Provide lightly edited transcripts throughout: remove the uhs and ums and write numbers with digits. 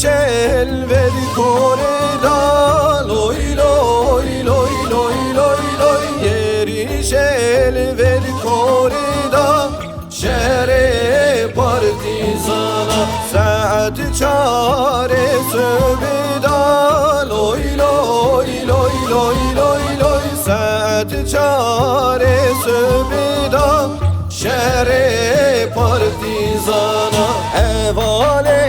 Elvedi koreda loy loy loy loy loy loy Yeriş elvedi koreda şere partizana Saat çare söbeda loy loy loy loy loy loy Saat çare söbeda şere partizana Evale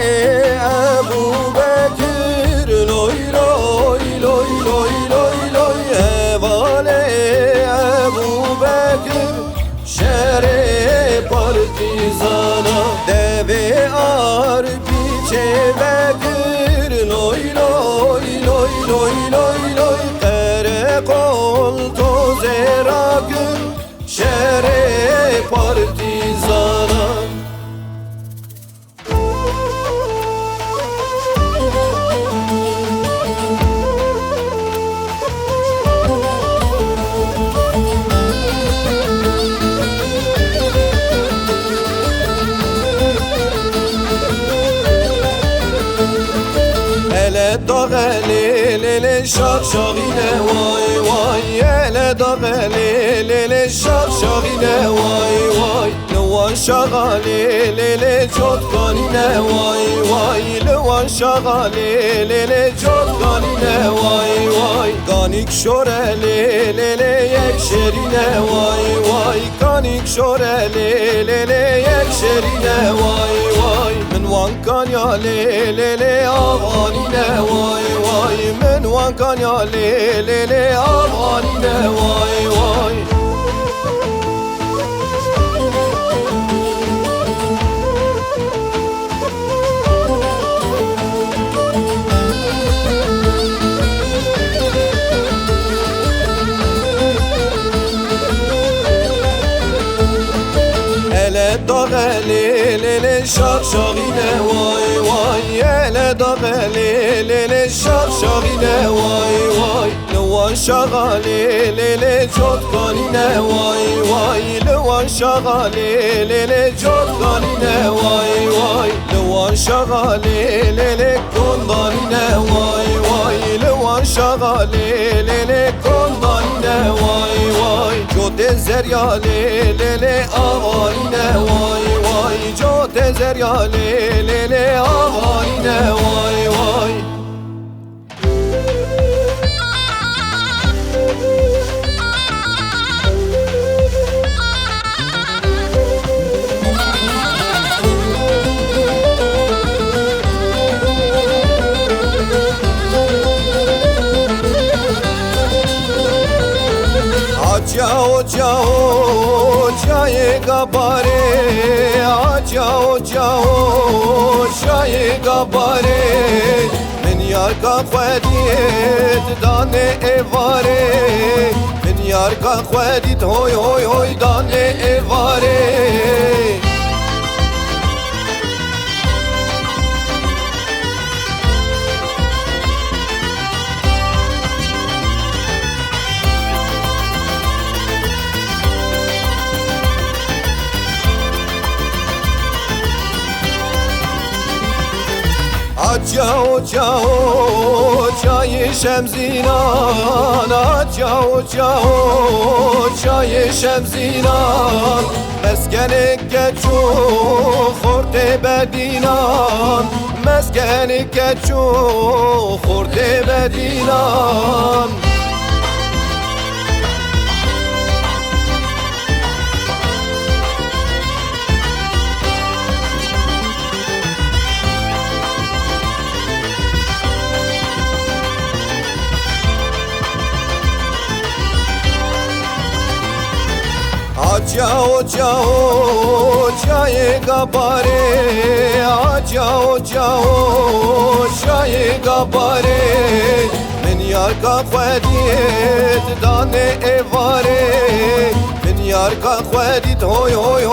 Ebu Bekir loy loy loy loy loy loy Evale Ebu Bekir şere partizana Deve arpiçe Bekir loy loy loy loy loy loy Karakol toze rakır şere partizana Ele dağeli lele şak şakine vay vay Ele dağeli lele şak şakine vay vay Levan şagali lele çotkanine vay vay Levan şagali lele çotkanine vay vay Kanik şoreli lele yekşerine vay vay Kanik şoreli lele yekşerine vay vay Min van kanya lele ağanine vay vay Min van kanya lele ağanine vay vay Ele dağeli lele şak şakine vay vay Ele dağeli lele şak şakine vay vay Levan şagali lele çotkanine vay vay Levan şagali lele çotkanine vay vay Levan şagali lele kondanine vay vay Levan şagali lele kondanine vay vay Cote zeryali lele ağanine vay vay Cote zeryali lele ağanine vay vay Ciao ciao ciaie gabare ciao ciao ciaie gabare Men yar ka khwadit dane evare Men yar ka khwadit hoy hoy hoy dane evare Ciao ciao çayı şemzinan Ciao ciao çayı şemzinan Meskeni keçu khorte bedinan Meskeni keçu khorte bedinan Ciao ciao ciaie gabare Ciao ciao gabare من یار کا خودیت دانه ایواره من یار کا خودیت هوی هوی